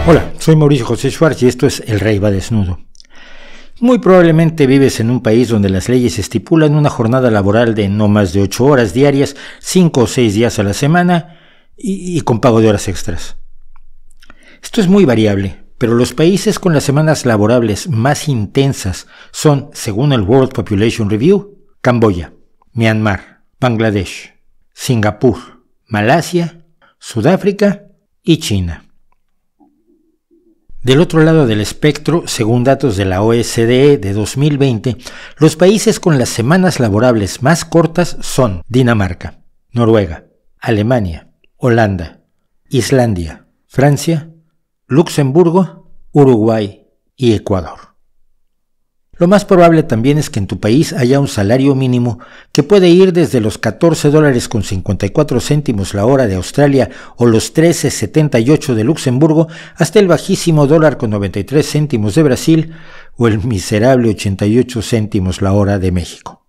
Hola, soy Mauricio José Schwartz y esto es El Rey va desnudo. Muy probablemente vives en un país donde las leyes estipulan una jornada laboral de no más de 8 horas diarias, 5 o 6 días a la semana y con pago de horas extras. Esto es muy variable, pero los países con las semanas laborables más intensas son, según el World Population Review, Camboya, Myanmar, Bangladesh, Singapur, Malasia, Sudáfrica y China. Del otro lado del espectro, según datos de la OCDE de 2020, los países con las semanas laborables más cortas son Dinamarca, Noruega, Alemania, Holanda, Islandia, Francia, Luxemburgo, Uruguay y Ecuador. Lo más probable también es que en tu país haya un salario mínimo que puede ir desde los $14.54 la hora de Australia o los $13.78 de Luxemburgo hasta el bajísimo $1.93 de Brasil o el miserable 88 céntimos la hora de México.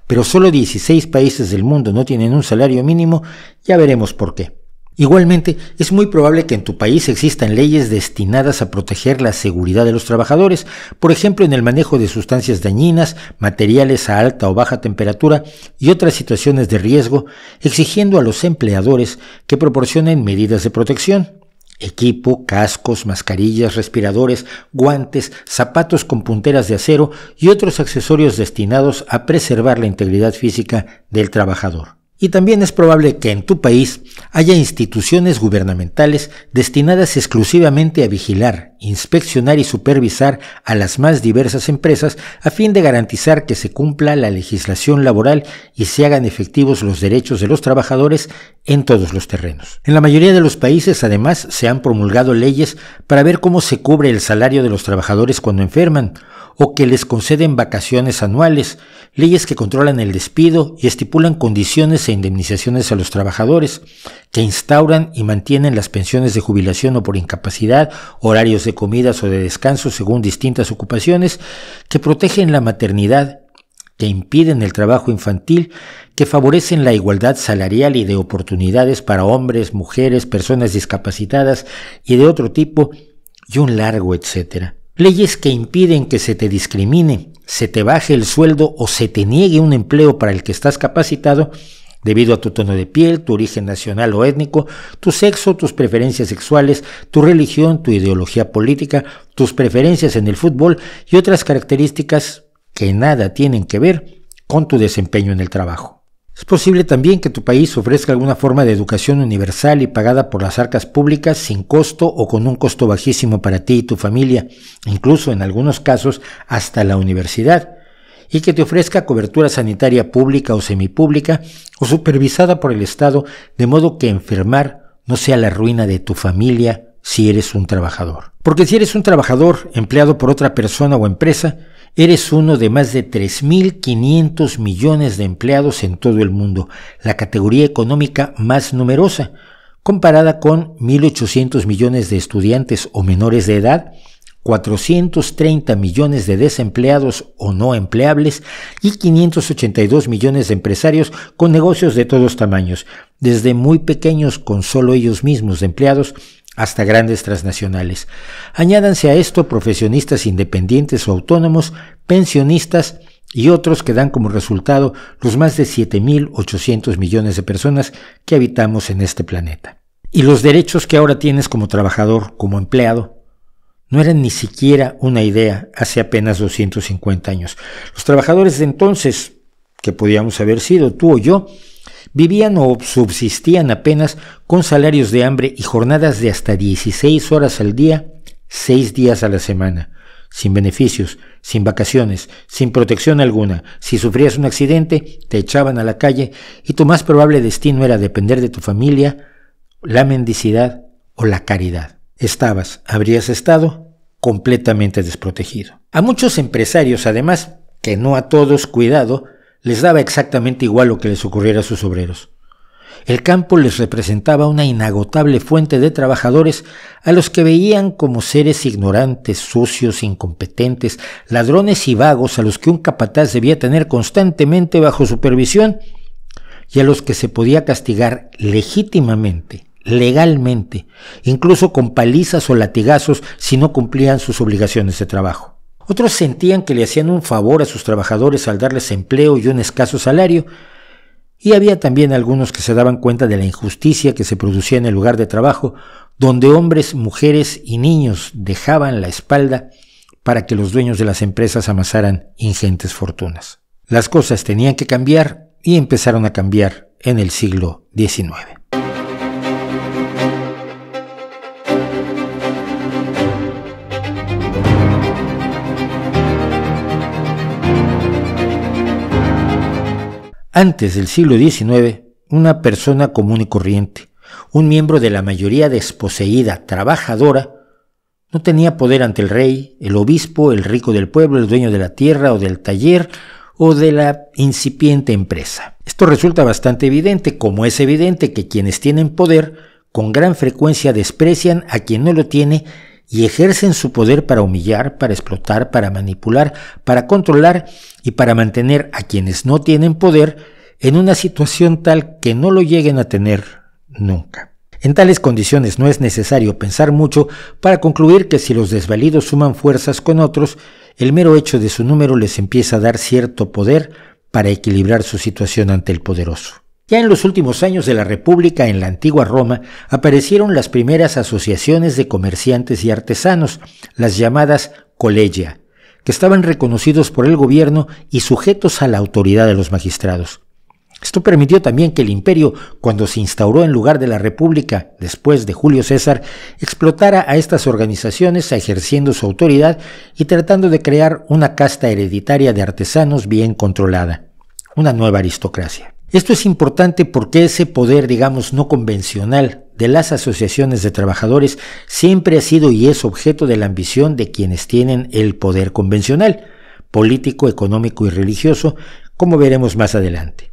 Pero solo 16 países del mundo no tienen un salario mínimo, ya veremos por qué. Igualmente, es muy probable que en tu país existan leyes destinadas a proteger la seguridad de los trabajadores, por ejemplo en el manejo de sustancias dañinas, materiales a alta o baja temperatura y otras situaciones de riesgo, exigiendo a los empleadores que proporcionen medidas de protección, equipo, cascos, mascarillas, respiradores, guantes, zapatos con punteras de acero y otros accesorios destinados a preservar la integridad física del trabajador. Y también es probable que en tu país haya instituciones gubernamentales destinadas exclusivamente a vigilar, inspeccionar y supervisar a las más diversas empresas a fin de garantizar que se cumpla la legislación laboral y se hagan efectivos los derechos de los trabajadores en todos los terrenos. En la mayoría de los países, además, se han promulgado leyes para ver cómo se cubre el salario de los trabajadores cuando enferman o que les conceden vacaciones anuales, leyes que controlan el despido y estipulan condiciones e indemnizaciones a los trabajadores, que instauran y mantienen las pensiones de jubilación o por incapacidad, horarios de comidas o de descanso según distintas ocupaciones, que protegen la maternidad, que impiden el trabajo infantil, que favorecen la igualdad salarial y de oportunidades para hombres, mujeres, personas discapacitadas y de otro tipo, y un largo etcétera. Leyes que impiden que se te discrimine, se te baje el sueldo o se te niegue un empleo para el que estás capacitado debido a tu tono de piel, tu origen nacional o étnico, tu sexo, tus preferencias sexuales, tu religión, tu ideología política, tus preferencias en el fútbol y otras características que nada tienen que ver con tu desempeño en el trabajo. Es posible también que tu país ofrezca alguna forma de educación universal y pagada por las arcas públicas sin costo o con un costo bajísimo para ti y tu familia, incluso en algunos casos hasta la universidad, y que te ofrezca cobertura sanitaria pública o semipública o supervisada por el Estado, de modo que enfermar no sea la ruina de tu familia si eres un trabajador. Porque si eres un trabajador empleado por otra persona o empresa, eres uno de más de 3.500 millones de empleados en todo el mundo, la categoría económica más numerosa, comparada con 1.800 millones de estudiantes o menores de edad, 430 millones de desempleados o no empleables y 582 millones de empresarios con negocios de todos tamaños, desde muy pequeños con solo ellos mismos de empleados hasta grandes transnacionales. Añádanse a esto profesionistas independientes o autónomos, pensionistas y otros que dan como resultado los más de 7.800 millones de personas que habitamos en este planeta. Y los derechos que ahora tienes como trabajador, como empleado, no eran ni siquiera una idea hace apenas 250 años. Los trabajadores de entonces, que podíamos haber sido tú o yo, vivían o subsistían apenas con salarios de hambre y jornadas de hasta 16 horas al día, 6 días a la semana, sin beneficios, sin vacaciones, sin protección alguna. Si sufrías un accidente, te echaban a la calle y tu más probable destino era depender de tu familia, la mendicidad o la caridad. Habrías estado completamente desprotegido. A muchos empresarios, además, que no a todos, cuidado, les daba exactamente igual lo que les ocurriera a sus obreros. El campo les representaba una inagotable fuente de trabajadores a los que veían como seres ignorantes, sucios, incompetentes, ladrones y vagos a los que un capataz debía tener constantemente bajo supervisión y a los que se podía castigar legítimamente legalmente, incluso con palizas o latigazos si no cumplían sus obligaciones de trabajo. Otros sentían que le hacían un favor a sus trabajadores al darles empleo y un escaso salario, y había también algunos que se daban cuenta de la injusticia que se producía en el lugar de trabajo, donde hombres, mujeres y niños dejaban la espalda para que los dueños de las empresas amasaran ingentes fortunas. Las cosas tenían que cambiar y empezaron a cambiar en el siglo XIX. Antes del siglo XIX, una persona común y corriente, un miembro de la mayoría desposeída, trabajadora, no tenía poder ante el rey, el obispo, el rico del pueblo, el dueño de la tierra o del taller o de la incipiente empresa. Esto resulta bastante evidente, como es evidente que quienes tienen poder con gran frecuencia desprecian a quien no lo tiene y ejercen su poder para humillar, para explotar, para manipular, para controlar y para mantener a quienes no tienen poder en una situación tal que no lo lleguen a tener nunca. En tales condiciones no es necesario pensar mucho para concluir que si los desvalidos suman fuerzas con otros, el mero hecho de su número les empieza a dar cierto poder para equilibrar su situación ante el poderoso. Ya en los últimos años de la República, en la antigua Roma, aparecieron las primeras asociaciones de comerciantes y artesanos, las llamadas collegia, que estaban reconocidos por el gobierno y sujetos a la autoridad de los magistrados. Esto permitió también que el imperio, cuando se instauró en lugar de la República, después de Julio César, explotara a estas organizaciones ejerciendo su autoridad y tratando de crear una casta hereditaria de artesanos bien controlada, una nueva aristocracia. Esto es importante porque ese poder, digamos, no convencional de las asociaciones de trabajadores siempre ha sido y es objeto de la ambición de quienes tienen el poder convencional, político, económico y religioso, como veremos más adelante.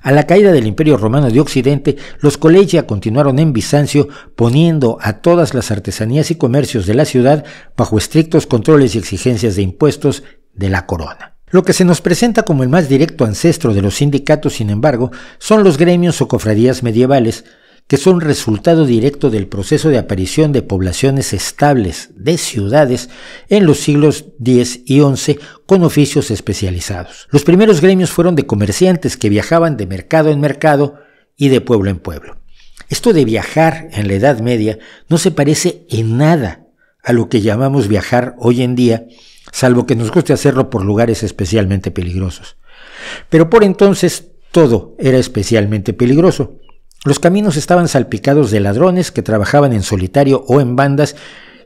A la caída del Imperio Romano de Occidente, los collegia continuaron en Bizancio poniendo a todas las artesanías y comercios de la ciudad bajo estrictos controles y exigencias de impuestos de la corona. Lo que se nos presenta como el más directo ancestro de los sindicatos, sin embargo, son los gremios o cofradías medievales, que son resultado directo del proceso de aparición de poblaciones estables de ciudades en los siglos X y XI con oficios especializados. Los primeros gremios fueron de comerciantes que viajaban de mercado en mercado y de pueblo en pueblo. Esto de viajar en la Edad Media no se parece en nada a lo que llamamos viajar hoy en día, salvo que nos guste hacerlo por lugares especialmente peligrosos. Pero por entonces todo era especialmente peligroso. Los caminos estaban salpicados de ladrones que trabajaban en solitario o en bandas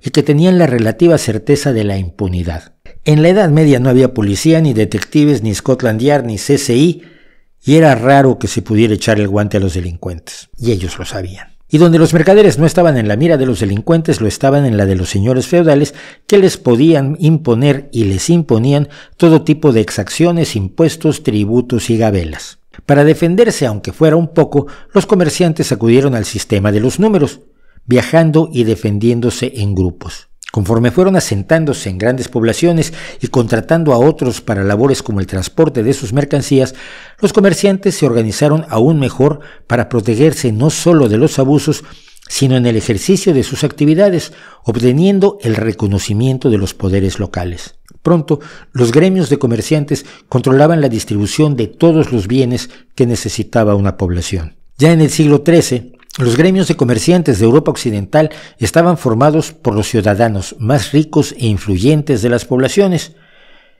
y que tenían la relativa certeza de la impunidad. En la Edad Media no había policía, ni detectives, ni Scotland Yard, ni CSI, y era raro que se pudiera echar el guante a los delincuentes, y ellos lo sabían. Y donde los mercaderes no estaban en la mira de los delincuentes, lo estaban en la de los señores feudales, que les podían imponer y les imponían todo tipo de exacciones, impuestos, tributos y gabelas. Para defenderse, aunque fuera un poco, los comerciantes acudieron al sistema de los números, viajando y defendiéndose en grupos. Conforme fueron asentándose en grandes poblaciones y contratando a otros para labores como el transporte de sus mercancías, los comerciantes se organizaron aún mejor para protegerse no solo de los abusos, sino en el ejercicio de sus actividades, obteniendo el reconocimiento de los poderes locales. Pronto, los gremios de comerciantes controlaban la distribución de todos los bienes que necesitaba una población. Ya en el siglo XIII, los gremios de comerciantes de Europa Occidental estaban formados por los ciudadanos más ricos e influyentes de las poblaciones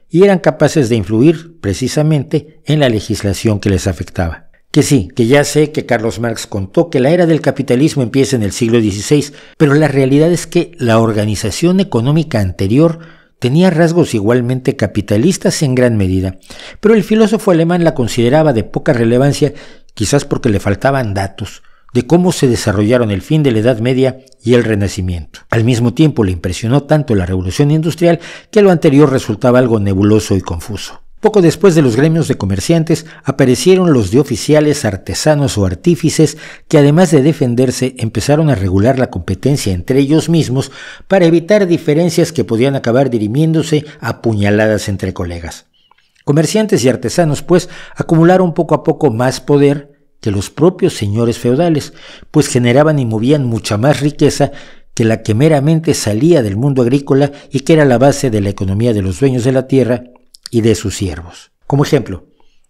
y eran capaces de influir precisamente en la legislación que les afectaba. Que sí, que ya sé que Carlos Marx contó que la era del capitalismo empieza en el siglo XVI, pero la realidad es que la organización económica anterior tenía rasgos igualmente capitalistas en gran medida, pero el filósofo alemán la consideraba de poca relevancia, quizás porque le faltaban datos de cómo se desarrollaron el fin de la Edad Media y el Renacimiento. Al mismo tiempo le impresionó tanto la Revolución Industrial que lo anterior resultaba algo nebuloso y confuso. Poco después de los gremios de comerciantes aparecieron los de oficiales, artesanos o artífices que además de defenderse empezaron a regular la competencia entre ellos mismos para evitar diferencias que podían acabar dirimiéndose a puñaladas entre colegas. Comerciantes y artesanos, pues, acumularon poco a poco más poder que los propios señores feudales, pues generaban y movían mucha más riqueza que la que meramente salía del mundo agrícola y que era la base de la economía de los dueños de la tierra y de sus siervos. Como ejemplo,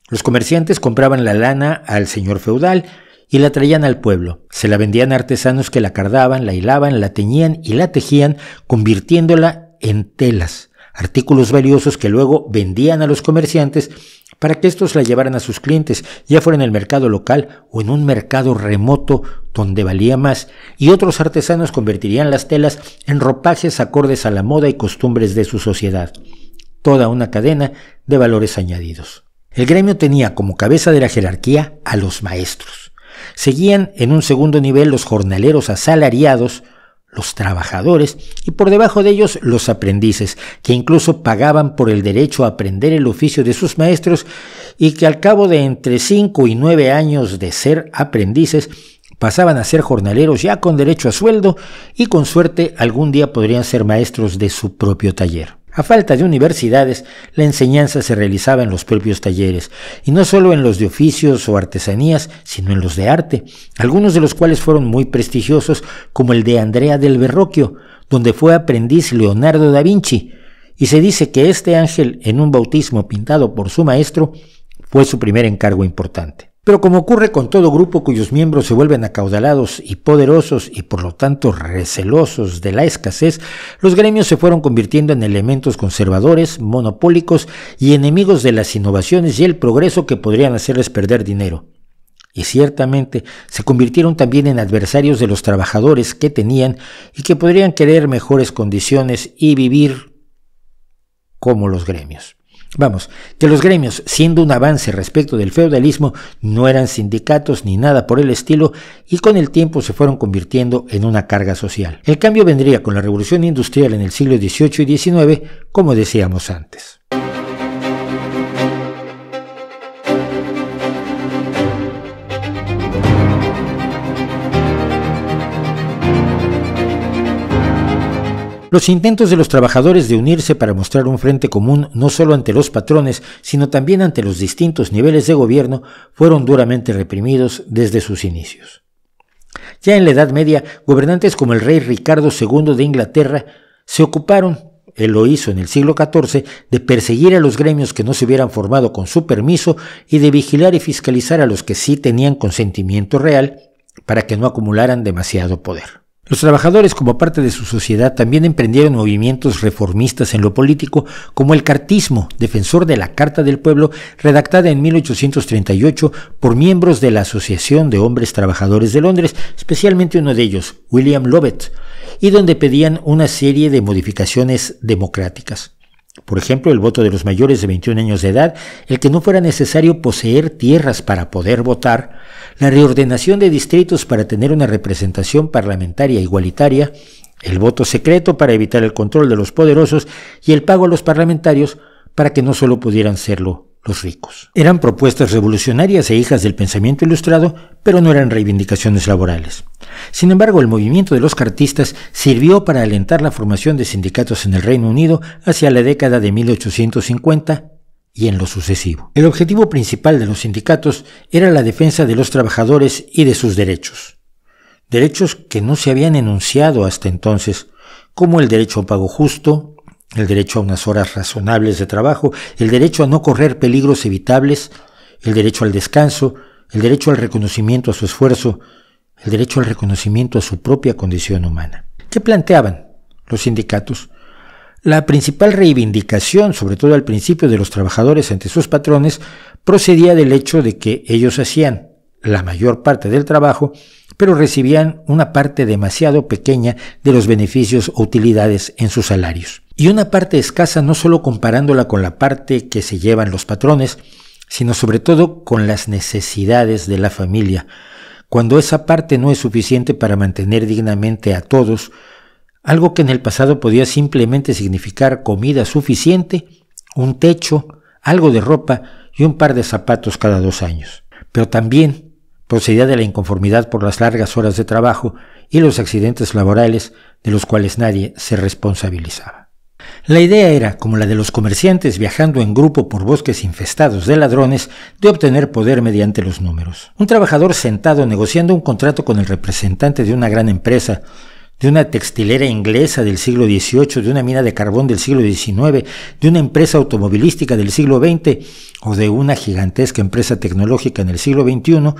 los comerciantes compraban la lana al señor feudal y la traían al pueblo. Se la vendían a artesanos que la cardaban, la hilaban, la teñían y la tejían, convirtiéndola en telas, artículos valiosos que luego vendían a los comerciantes para que estos la llevaran a sus clientes, ya fuera en el mercado local o en un mercado remoto donde valía más, y otros artesanos convertirían las telas en ropajes acordes a la moda y costumbres de su sociedad. Toda una cadena de valores añadidos. El gremio tenía como cabeza de la jerarquía a los maestros. Seguían en un segundo nivel los jornaleros asalariados, los trabajadores, y por debajo de ellos los aprendices, que incluso pagaban por el derecho a aprender el oficio de sus maestros y que al cabo de entre 5 y 9 años de ser aprendices pasaban a ser jornaleros ya con derecho a sueldo y con suerte algún día podrían ser maestros de su propio taller. A falta de universidades, la enseñanza se realizaba en los propios talleres, y no solo en los de oficios o artesanías, sino en los de arte, algunos de los cuales fueron muy prestigiosos, como el de Andrea del Verrocchio, donde fue aprendiz Leonardo da Vinci, y se dice que este ángel, en un bautismo pintado por su maestro, fue su primer encargo importante. Pero como ocurre con todo grupo cuyos miembros se vuelven acaudalados y poderosos y por lo tanto recelosos de la escasez, los gremios se fueron convirtiendo en elementos conservadores, monopólicos y enemigos de las innovaciones y el progreso que podrían hacerles perder dinero. Y ciertamente se convirtieron también en adversarios de los trabajadores que tenían y que podrían querer mejores condiciones y vivir como los gremios. Vamos, que los gremios, siendo un avance respecto del feudalismo, no eran sindicatos ni nada por el estilo y con el tiempo se fueron convirtiendo en una carga social. El cambio vendría con la revolución industrial en el siglo XVIII y XIX, como decíamos antes. Los intentos de los trabajadores de unirse para mostrar un frente común no solo ante los patrones, sino también ante los distintos niveles de gobierno, fueron duramente reprimidos desde sus inicios. Ya en la Edad Media, gobernantes como el rey Ricardo II de Inglaterra se ocuparon, él lo hizo en el siglo XIV, de perseguir a los gremios que no se hubieran formado con su permiso y de vigilar y fiscalizar a los que sí tenían consentimiento real para que no acumularan demasiado poder. Los trabajadores, como parte de su sociedad, también emprendieron movimientos reformistas en lo político, como el cartismo, defensor de la Carta del Pueblo, redactada en 1838 por miembros de la Asociación de Hombres Trabajadores de Londres, especialmente uno de ellos, William Lovett, y donde pedían una serie de modificaciones democráticas. Por ejemplo, el voto de los mayores de 21 años de edad, el que no fuera necesario poseer tierras para poder votar, la reordenación de distritos para tener una representación parlamentaria igualitaria, el voto secreto para evitar el control de los poderosos y el pago a los parlamentarios para que no solo pudieran serlo los ricos. Eran propuestas revolucionarias e hijas del pensamiento ilustrado, pero no eran reivindicaciones laborales. Sin embargo, el movimiento de los cartistas sirvió para alentar la formación de sindicatos en el Reino Unido hacia la década de 1850 y en lo sucesivo. El objetivo principal de los sindicatos era la defensa de los trabajadores y de sus derechos. Derechos que no se habían enunciado hasta entonces, como el derecho a pago justo, el derecho a unas horas razonables de trabajo, el derecho a no correr peligros evitables, el derecho al descanso, el derecho al reconocimiento a su esfuerzo, el derecho al reconocimiento a su propia condición humana. ¿Qué planteaban los sindicatos? La principal reivindicación, sobre todo al principio de los trabajadores ante sus patrones, procedía del hecho de que ellos hacían la mayor parte del trabajo, pero recibían una parte demasiado pequeña de los beneficios o utilidades en sus salarios. Y una parte escasa no solo comparándola con la parte que se llevan los patrones, sino sobre todo con las necesidades de la familia, cuando esa parte no es suficiente para mantener dignamente a todos, algo que en el pasado podía simplemente significar comida suficiente, un techo, algo de ropa y un par de zapatos cada 2 años. Pero también procedía de la inconformidad por las largas horas de trabajo y los accidentes laborales de los cuales nadie se responsabilizaba. La idea era, como la de los comerciantes viajando en grupo por bosques infestados de ladrones, de obtener poder mediante los números. Un trabajador sentado negociando un contrato con el representante de una gran empresa, de una textilera inglesa del siglo XVIII, de una mina de carbón del siglo XIX, de una empresa automovilística del siglo XX o de una gigantesca empresa tecnológica en el siglo XXI,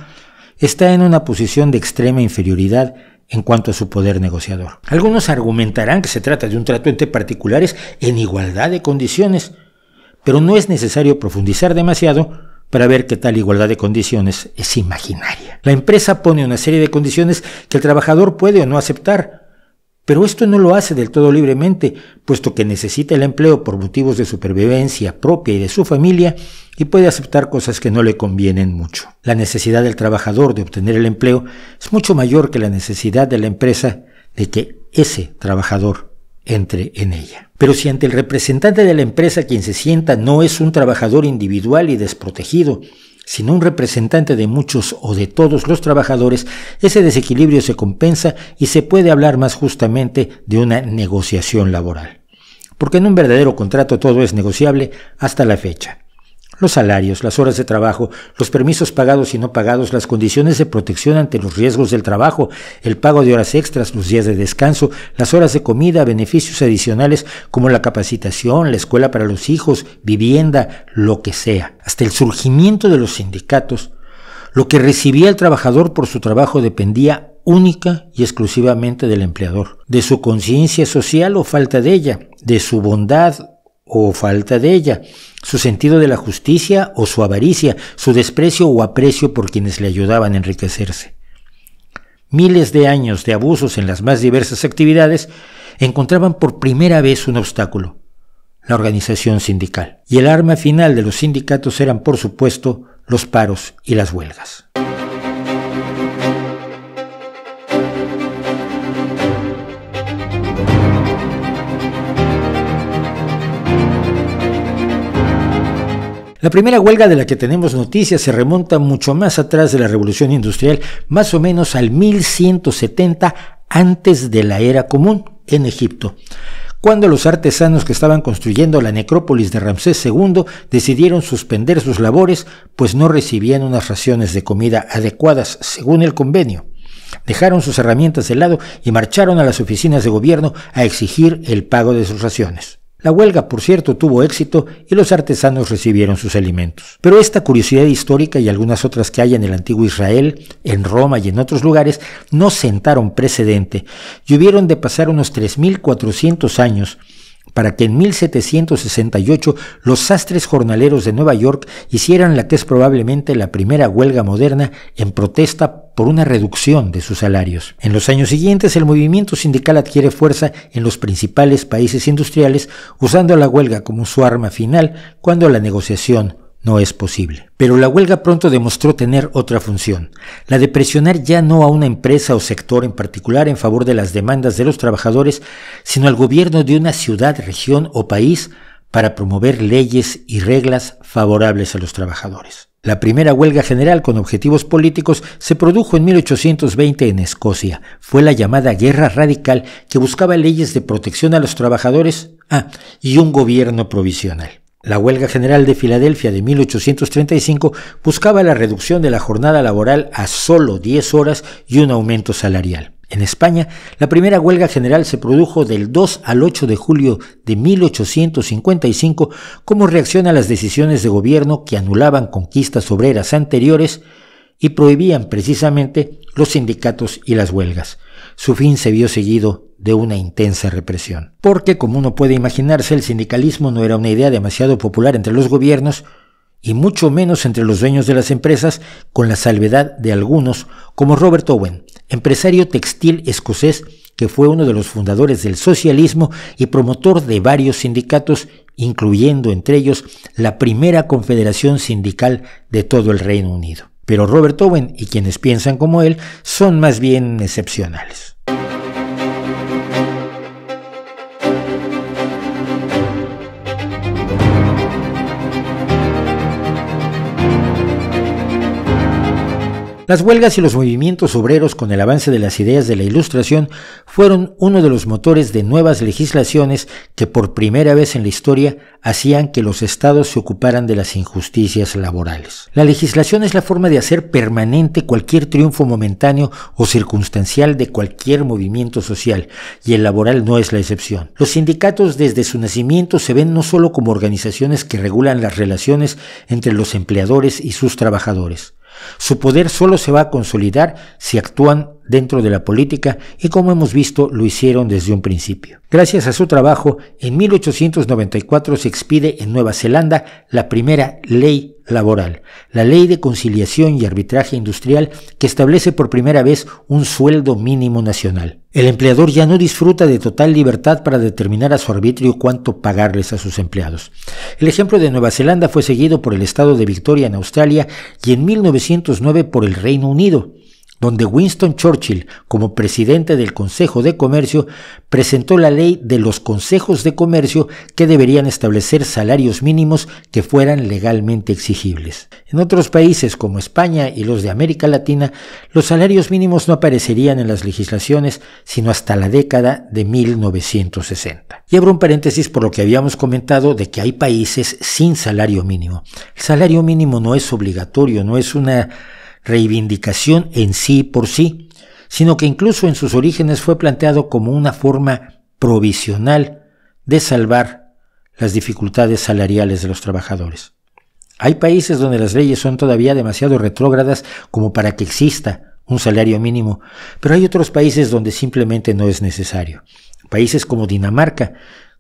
está en una posición de extrema inferioridad en cuanto a su poder negociador. Algunos argumentarán que se trata de un trato entre particulares en igualdad de condiciones, pero no es necesario profundizar demasiado para ver que tal igualdad de condiciones es imaginaria. La empresa pone una serie de condiciones que el trabajador puede o no aceptar, pero esto no lo hace del todo libremente, puesto que necesita el empleo por motivos de supervivencia propia y de su familia y puede aceptar cosas que no le convienen mucho. La necesidad del trabajador de obtener el empleo es mucho mayor que la necesidad de la empresa de que ese trabajador entre en ella. Pero si ante el representante de la empresa quien se sienta no es un trabajador individual y desprotegido, sino un representante de muchos o de todos los trabajadores, ese desequilibrio se compensa y se puede hablar más justamente de una negociación laboral. Porque en un verdadero contrato todo es negociable hasta la fecha. Los salarios, las horas de trabajo, los permisos pagados y no pagados, las condiciones de protección ante los riesgos del trabajo, el pago de horas extras, los días de descanso, las horas de comida, beneficios adicionales como la capacitación, la escuela para los hijos, vivienda, lo que sea. Hasta el surgimiento de los sindicatos, lo que recibía el trabajador por su trabajo dependía única y exclusivamente del empleador, de su conciencia social o falta de ella, de su bondad o falta de ella, su sentido de la justicia o su avaricia, su desprecio o aprecio por quienes le ayudaban a enriquecerse. Miles de años de abusos en las más diversas actividades encontraban por primera vez un obstáculo: la organización sindical. Y el arma final de los sindicatos eran, por supuesto, los paros y las huelgas. La primera huelga de la que tenemos noticias se remonta mucho más atrás de la Revolución Industrial, más o menos al 1170 antes de la Era Común, en Egipto, cuando los artesanos que estaban construyendo la necrópolis de Ramsés II decidieron suspender sus labores, pues no recibían unas raciones de comida adecuadas según el convenio. Dejaron sus herramientas de lado y marcharon a las oficinas de gobierno a exigir el pago de sus raciones. La huelga, por cierto, tuvo éxito y los artesanos recibieron sus alimentos. Pero esta curiosidad histórica y algunas otras que hay en el antiguo Israel, en Roma y en otros lugares, no sentaron precedente y hubieron de pasar unos 3.400 años para que en 1768 los sastres jornaleros de Nueva York hicieran la que es probablemente la primera huelga moderna en protesta por una reducción de sus salarios. En los años siguientes, el movimiento sindical adquiere fuerza en los principales países industriales, usando la huelga como su arma final cuando la negociación no es posible. Pero la huelga pronto demostró tener otra función, la de presionar ya no a una empresa o sector en particular en favor de las demandas de los trabajadores, sino al gobierno de una ciudad, región o país para promover leyes y reglas favorables a los trabajadores. La primera huelga general con objetivos políticos se produjo en 1820 en Escocia. Fue la llamada Guerra Radical, que buscaba leyes de protección a los trabajadores y un gobierno provisional. La huelga general de Filadelfia de 1835 buscaba la reducción de la jornada laboral a solo 10 horas y un aumento salarial. En España, la primera huelga general se produjo del 2 al 8 de julio de 1855 como reacción a las decisiones de gobierno que anulaban conquistas obreras anteriores y prohibían precisamente los sindicatos y las huelgas. Su fin se vio seguido de una intensa represión. Porque, como uno puede imaginarse, el sindicalismo no era una idea demasiado popular entre los gobiernos y mucho menos entre los dueños de las empresas, con la salvedad de algunos, como Robert Owen, empresario textil escocés que fue uno de los fundadores del socialismo y promotor de varios sindicatos, incluyendo entre ellos la primera confederación sindical de todo el Reino Unido. Pero Robert Owen y quienes piensan como él son más bien excepcionales. Las huelgas y los movimientos obreros, con el avance de las ideas de la Ilustración, fueron uno de los motores de nuevas legislaciones que por primera vez en la historia hacían que los estados se ocuparan de las injusticias laborales. La legislación es la forma de hacer permanente cualquier triunfo momentáneo o circunstancial de cualquier movimiento social, y el laboral no es la excepción. Los sindicatos desde su nacimiento se ven no solo como organizaciones que regulan las relaciones entre los empleadores y sus trabajadores. Su poder solo se va a consolidar si actúan dentro de la política y, como hemos visto, lo hicieron desde un principio. Gracias a su trabajo, en 1894 se expide en Nueva Zelanda la primera ley laboral, la Ley de Conciliación y Arbitraje Industrial, que establece por primera vez un sueldo mínimo nacional. El empleador ya no disfruta de total libertad para determinar a su arbitrio cuánto pagarles a sus empleados. El ejemplo de Nueva Zelanda fue seguido por el estado de Victoria en Australia y en 1909 por el Reino Unido, donde Winston Churchill, como presidente del Consejo de Comercio, presentó la ley de los consejos de comercio que deberían establecer salarios mínimos que fueran legalmente exigibles. En otros países como España y los de América Latina, los salarios mínimos no aparecerían en las legislaciones sino hasta la década de 1960. Y abro un paréntesis por lo que habíamos comentado de que hay países sin salario mínimo. El salario mínimo no es obligatorio, no es una reivindicación en sí por sí, sino que incluso en sus orígenes fue planteado como una forma provisional de salvar las dificultades salariales de los trabajadores. Hay países donde las leyes son todavía demasiado retrógradas como para que exista un salario mínimo, pero hay otros países donde simplemente no es necesario. Países como Dinamarca,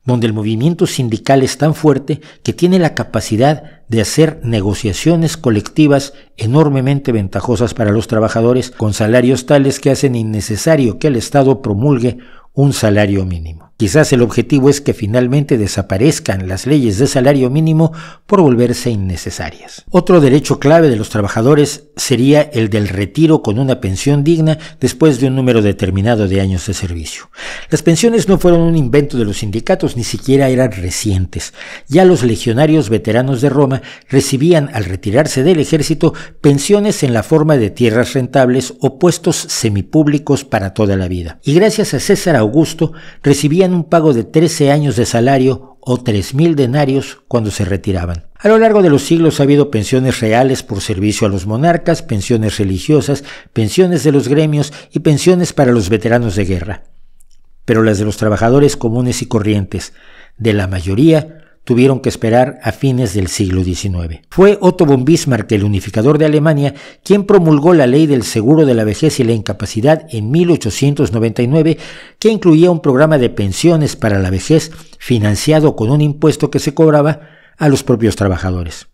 donde el movimiento sindical es tan fuerte que tiene la capacidad de hacer negociaciones colectivas enormemente ventajosas para los trabajadores, con salarios tales que hacen innecesario que el Estado promulgue un salario mínimo. Quizás el objetivo es que finalmente desaparezcan las leyes de salario mínimo por volverse innecesarias. Otro derecho clave de los trabajadores sería el del retiro con una pensión digna después de un número determinado de años de servicio. Las pensiones no fueron un invento de los sindicatos, ni siquiera eran recientes. Ya los legionarios veteranos de Roma recibían al retirarse del ejército pensiones en la forma de tierras rentables o puestos semipúblicos para toda la vida. Y gracias a César Augusto recibían un pago de 13 años de salario o 3.000 denarios cuando se retiraban. A lo largo de los siglos ha habido pensiones reales por servicio a los monarcas, pensiones religiosas, pensiones de los gremios y pensiones para los veteranos de guerra. Pero las de los trabajadores comunes y corrientes, de la mayoría, tuvieron que esperar a fines del siglo XIX. Fue Otto von Bismarck, el unificador de Alemania, quien promulgó la ley del seguro de la vejez y la incapacidad en 1899, que incluía un programa de pensiones para la vejez financiado con un impuesto que se cobraba a los propios trabajadores.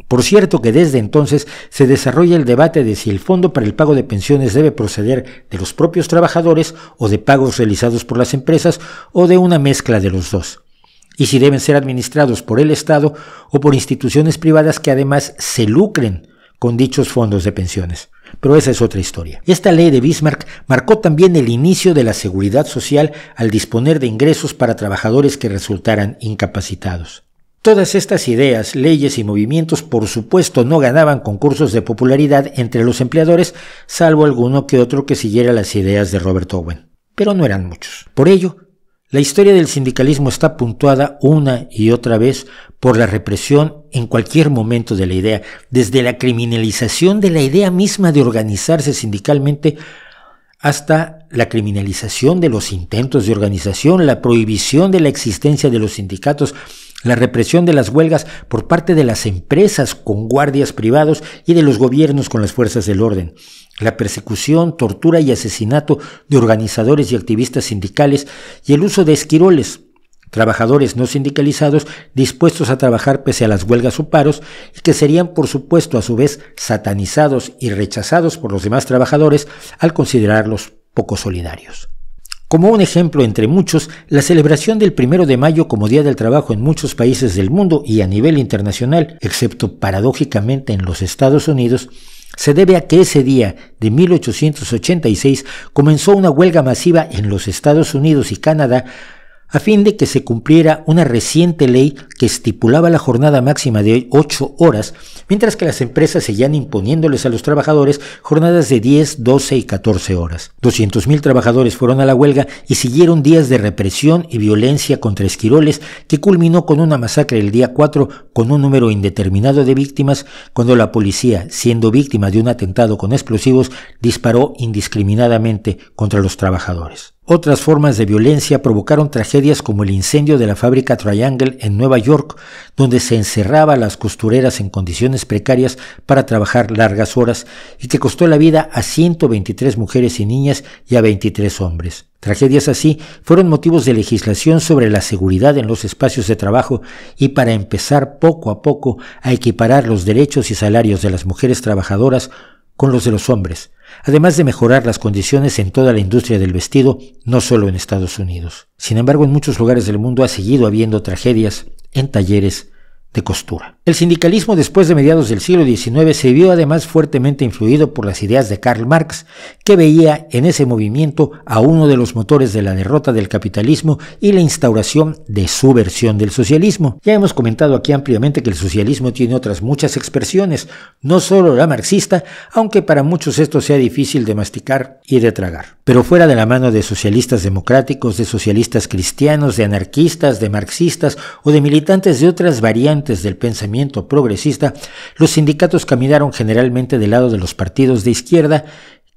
Por cierto que desde entonces se desarrolla el debate de si el fondo para el pago de pensiones debe proceder de los propios trabajadores o de pagos realizados por las empresas o de una mezcla de los dos, y si deben ser administrados por el Estado o por instituciones privadas que además se lucren con dichos fondos de pensiones. Pero esa es otra historia. Esta ley de Bismarck marcó también el inicio de la seguridad social al disponer de ingresos para trabajadores que resultaran incapacitados. Todas estas ideas, leyes y movimientos, por supuesto, no ganaban concursos de popularidad entre los empleadores, salvo alguno que otro que siguiera las ideas de Robert Owen. Pero no eran muchos. Por ello, la historia del sindicalismo está puntuada una y otra vez por la represión en cualquier momento de la idea, desde la criminalización de la idea misma de organizarse sindicalmente hasta la criminalización de los intentos de organización, la prohibición de la existencia de los sindicatos, la represión de las huelgas por parte de las empresas con guardias privados y de los gobiernos con las fuerzas del orden, la persecución, tortura y asesinato de organizadores y activistas sindicales y el uso de esquiroles, trabajadores no sindicalizados dispuestos a trabajar pese a las huelgas o paros y que serían por supuesto a su vez satanizados y rechazados por los demás trabajadores al considerarlos poco solidarios. Como un ejemplo entre muchos, la celebración del 1 de mayo como Día del Trabajo en muchos países del mundo y a nivel internacional, excepto paradójicamente en los Estados Unidos, se debe a que ese día de 1886 comenzó una huelga masiva en los Estados Unidos y Canadá a fin de que se cumpliera una reciente ley que estipulaba la jornada máxima de 8 horas, mientras que las empresas seguían imponiéndoles a los trabajadores jornadas de 10, 12 y 14 horas. 200,000 trabajadores fueron a la huelga y siguieron días de represión y violencia contra Esquiroles, que culminó con una masacre el día 4 con un número indeterminado de víctimas, cuando la policía, siendo víctima de un atentado con explosivos, disparó indiscriminadamente contra los trabajadores. Otras formas de violencia provocaron tragedias como el incendio de la fábrica Triangle en Nueva York, donde se encerraba a las costureras en condiciones precarias para trabajar largas horas y que costó la vida a 123 mujeres y niñas y a 23 hombres. Tragedias así fueron motivos de legislación sobre la seguridad en los espacios de trabajo y para empezar poco a poco a equiparar los derechos y salarios de las mujeres trabajadoras con los de los hombres, además de mejorar las condiciones en toda la industria del vestido, no solo en Estados Unidos. Sin embargo, en muchos lugares del mundo ha seguido habiendo tragedias en talleres de costura. El sindicalismo después de mediados del siglo XIX se vio además fuertemente influido por las ideas de Karl Marx, que veía en ese movimiento a uno de los motores de la derrota del capitalismo y la instauración de su versión del socialismo. Ya hemos comentado aquí ampliamente que el socialismo tiene otras muchas expresiones, no solo la marxista, aunque para muchos esto sea difícil de masticar y de tragar. Pero fuera de la mano de socialistas democráticos, de socialistas cristianos, de anarquistas, de marxistas o de militantes de otras variantes del pensamiento progresista, los sindicatos caminaron generalmente del lado de los partidos de izquierda,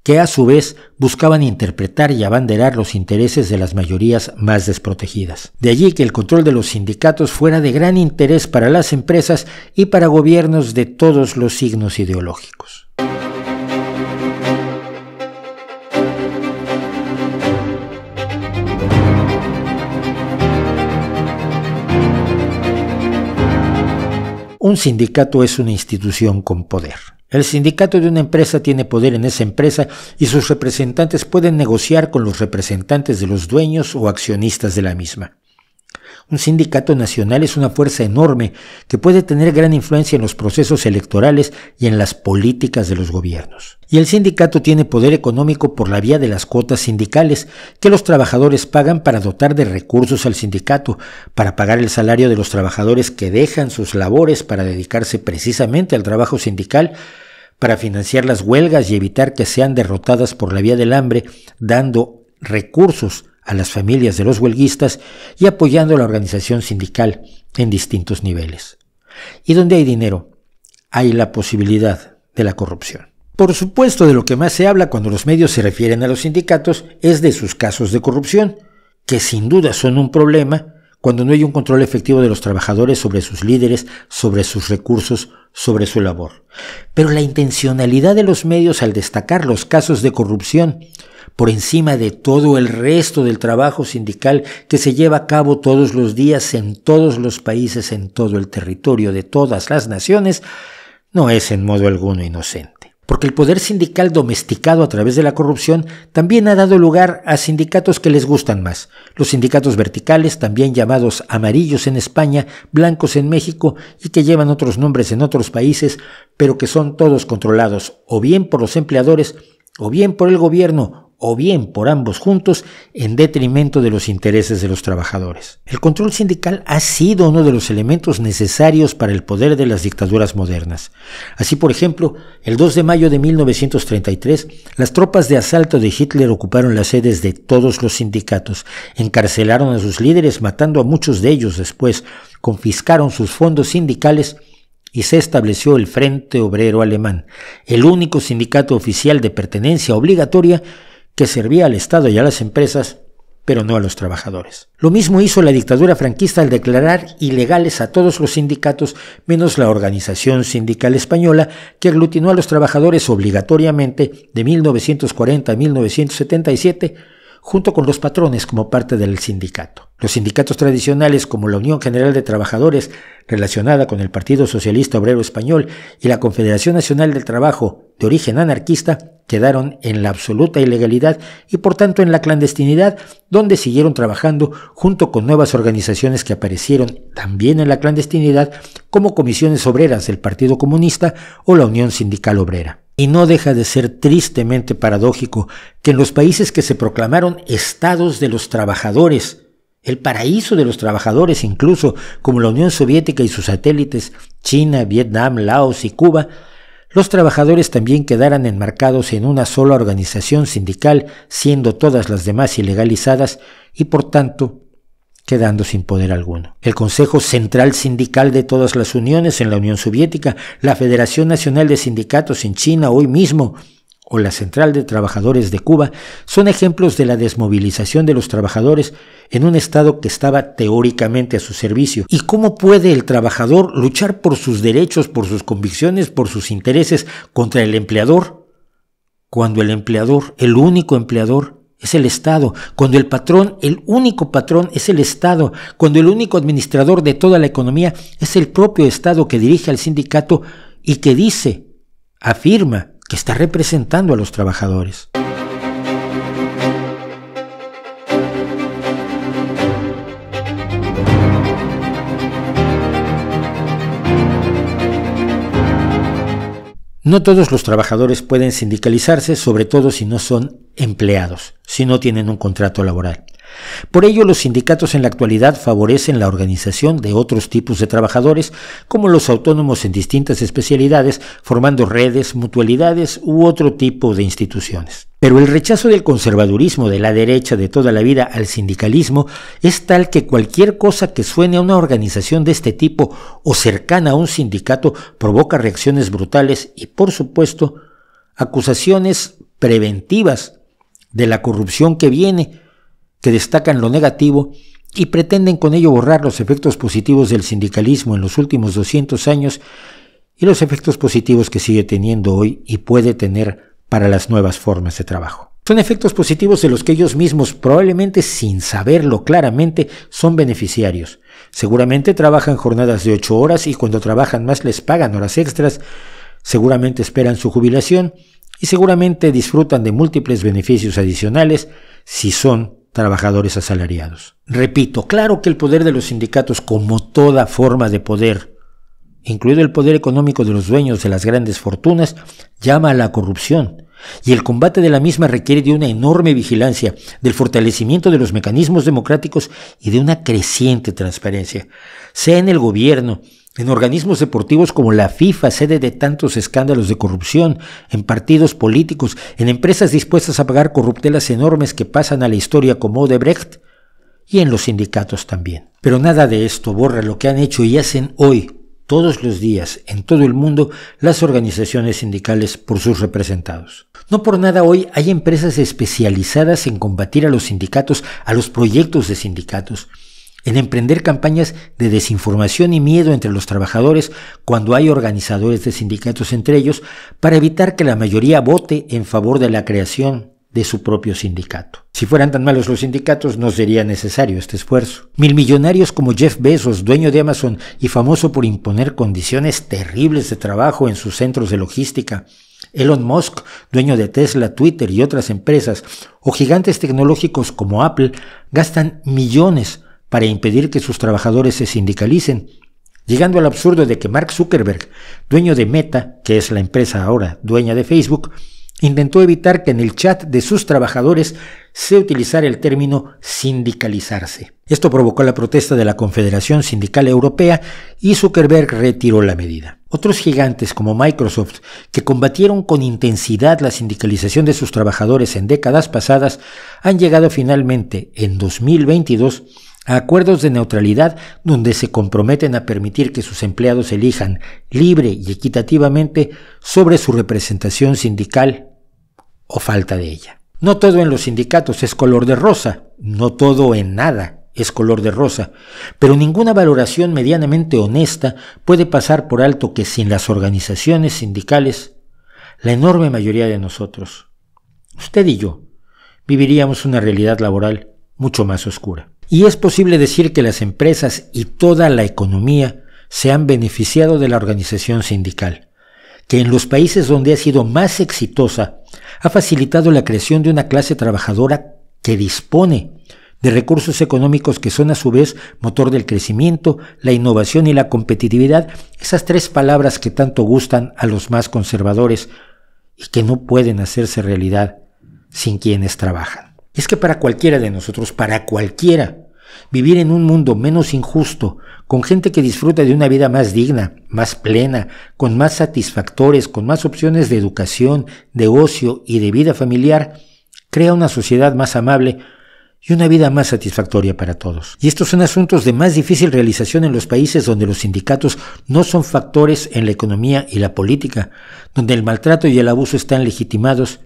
que a su vez buscaban interpretar y abanderar los intereses de las mayorías más desprotegidas. De allí que el control de los sindicatos fuera de gran interés para las empresas y para gobiernos de todos los signos ideológicos. Un sindicato es una institución con poder. El sindicato de una empresa tiene poder en esa empresa y sus representantes pueden negociar con los representantes de los dueños o accionistas de la misma. Un sindicato nacional es una fuerza enorme que puede tener gran influencia en los procesos electorales y en las políticas de los gobiernos. Y el sindicato tiene poder económico por la vía de las cuotas sindicales que los trabajadores pagan para dotar de recursos al sindicato, para pagar el salario de los trabajadores que dejan sus labores para dedicarse precisamente al trabajo sindical, para financiar las huelgas y evitar que sean derrotadas por la vía del hambre, dando recursos a las familias de los huelguistas y apoyando la organización sindical en distintos niveles. Y donde hay dinero, hay la posibilidad de la corrupción. Por supuesto, de lo que más se habla cuando los medios se refieren a los sindicatos es de sus casos de corrupción, que sin duda son un problema cuando no hay un control efectivo de los trabajadores sobre sus líderes, sobre sus recursos, sobre su labor. Pero la intencionalidad de los medios al destacar los casos de corrupción por encima de todo el resto del trabajo sindical que se lleva a cabo todos los días en todos los países, en todo el territorio de todas las naciones, no es en modo alguno inocente. Porque el poder sindical domesticado a través de la corrupción también ha dado lugar a sindicatos que les gustan más. Los sindicatos verticales, también llamados amarillos en España, blancos en México y que llevan otros nombres en otros países, pero que son todos controlados o bien por los empleadores o bien por el gobierno, o bien por ambos juntos, en detrimento de los intereses de los trabajadores. El control sindical ha sido uno de los elementos necesarios para el poder de las dictaduras modernas. Así, por ejemplo, el 2 de mayo de 1933, las tropas de asalto de Hitler ocuparon las sedes de todos los sindicatos, encarcelaron a sus líderes, matando a muchos de ellos después, confiscaron sus fondos sindicales y se estableció el Frente Obrero Alemán, el único sindicato oficial de pertenencia obligatoria que servía al Estado y a las empresas, pero no a los trabajadores. Lo mismo hizo la dictadura franquista al declarar ilegales a todos los sindicatos, menos la Organización Sindical Española, que aglutinó a los trabajadores obligatoriamente de 1940 a 1977, junto con los patrones como parte del sindicato. Los sindicatos tradicionales como la Unión General de Trabajadores, relacionada con el Partido Socialista Obrero Español, y la Confederación Nacional del Trabajo, de origen anarquista, quedaron en la absoluta ilegalidad y por tanto en la clandestinidad, donde siguieron trabajando junto con nuevas organizaciones que aparecieron también en la clandestinidad, como comisiones obreras del Partido Comunista o la Unión Sindical Obrera. Y no deja de ser tristemente paradójico que en los países que se proclamaron estados de los trabajadores, el paraíso de los trabajadores incluso, como la Unión Soviética y sus satélites, China, Vietnam, Laos y Cuba, los trabajadores también quedaran enmarcados en una sola organización sindical, siendo todas las demás ilegalizadas y por tanto quedando sin poder alguno. El Consejo Central Sindical de todas las uniones en la Unión Soviética, la Federación Nacional de Sindicatos en China hoy mismo, o la Central de Trabajadores de Cuba, son ejemplos de la desmovilización de los trabajadores en un Estado que estaba teóricamente a su servicio. ¿Y cómo puede el trabajador luchar por sus derechos, por sus convicciones, por sus intereses contra el empleador? Cuando el empleador, el único empleador, es el Estado, cuando el patrón, el único patrón, es el Estado, cuando el único administrador de toda la economía es el propio Estado que dirige al sindicato y que dice, afirma, que está representando a los trabajadores. No todos los trabajadores pueden sindicalizarse, sobre todo si no son empleados, si no tienen un contrato laboral. Por ello, los sindicatos en la actualidad favorecen la organización de otros tipos de trabajadores, como los autónomos en distintas especialidades, formando redes, mutualidades u otro tipo de instituciones. Pero el rechazo del conservadurismo de la derecha de toda la vida al sindicalismo es tal que cualquier cosa que suene a una organización de este tipo o cercana a un sindicato provoca reacciones brutales y, por supuesto, acusaciones preventivas de la corrupción que viene, que destacan lo negativo y pretenden con ello borrar los efectos positivos del sindicalismo en los últimos 200 años y los efectos positivos que sigue teniendo hoy y puede tener para las nuevas formas de trabajo. Son efectos positivos de los que ellos mismos, probablemente sin saberlo claramente, son beneficiarios. Seguramente trabajan jornadas de 8 horas y cuando trabajan más les pagan horas extras, seguramente esperan su jubilación y seguramente disfrutan de múltiples beneficios adicionales si son trabajadores asalariados. Repito, claro que el poder de los sindicatos, como toda forma de poder, incluido el poder económico de los dueños de las grandes fortunas, llama a la corrupción, y el combate de la misma requiere de una enorme vigilancia, del fortalecimiento de los mecanismos democráticos y de una creciente transparencia, sea en el gobierno, en organismos deportivos como la FIFA, sede de tantos escándalos de corrupción, en partidos políticos, en empresas dispuestas a pagar corruptelas enormes que pasan a la historia como Odebrecht, y en los sindicatos también. Pero nada de esto borra lo que han hecho y hacen hoy, todos los días, en todo el mundo, las organizaciones sindicales por sus representados. No por nada hoy hay empresas especializadas en combatir a los sindicatos, a los proyectos de sindicatos, en emprender campañas de desinformación y miedo entre los trabajadores cuando hay organizadores de sindicatos entre ellos, para evitar que la mayoría vote en favor de la creación de su propio sindicato. Si fueran tan malos los sindicatos, no sería necesario este esfuerzo. Milmillonarios como Jeff Bezos, dueño de Amazon y famoso por imponer condiciones terribles de trabajo en sus centros de logística, Elon Musk, dueño de Tesla, Twitter y otras empresas, o gigantes tecnológicos como Apple, gastan millones para impedir que sus trabajadores se sindicalicen, llegando al absurdo de que Mark Zuckerberg, dueño de Meta, que es la empresa ahora dueña de Facebook, intentó evitar que en el chat de sus trabajadores se utilizara el término sindicalizarse. Esto provocó la protesta de la Confederación Sindical Europea y Zuckerberg retiró la medida. Otros gigantes como Microsoft, que combatieron con intensidad la sindicalización de sus trabajadores en décadas pasadas, han llegado finalmente en 2022 a acuerdos de neutralidad donde se comprometen a permitir que sus empleados elijan libre y equitativamente sobre su representación sindical o falta de ella. No todo en los sindicatos es color de rosa, no todo en nada es color de rosa, pero ninguna valoración medianamente honesta puede pasar por alto que sin las organizaciones sindicales, la enorme mayoría de nosotros, usted y yo, viviríamos una realidad laboral mucho más oscura. Y es posible decir que las empresas y toda la economía se han beneficiado de la organización sindical, que en los países donde ha sido más exitosa ha facilitado la creación de una clase trabajadora que dispone de recursos económicos que son a su vez motor del crecimiento, la innovación y la competitividad, esas tres palabras que tanto gustan a los más conservadores y que no pueden hacerse realidad sin quienes trabajan. Es que para cualquiera de nosotros, para cualquiera, vivir en un mundo menos injusto, con gente que disfruta de una vida más digna, más plena, con más satisfactores, con más opciones de educación, de ocio y de vida familiar, crea una sociedad más amable y una vida más satisfactoria para todos. Y estos son asuntos de más difícil realización en los países donde los sindicatos no son factores en la economía y la política, donde el maltrato y el abuso están legitimados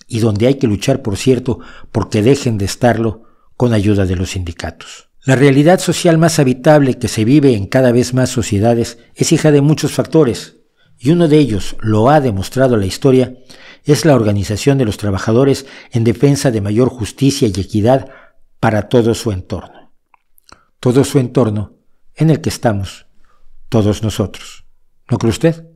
y donde hay que luchar, por cierto, porque dejen de estarlo con ayuda de los sindicatos. La realidad social más habitable que se vive en cada vez más sociedades es hija de muchos factores, y uno de ellos, lo ha demostrado la historia, es la organización de los trabajadores en defensa de mayor justicia y equidad para todo su entorno en el que estamos todos nosotros. ¿No cree usted?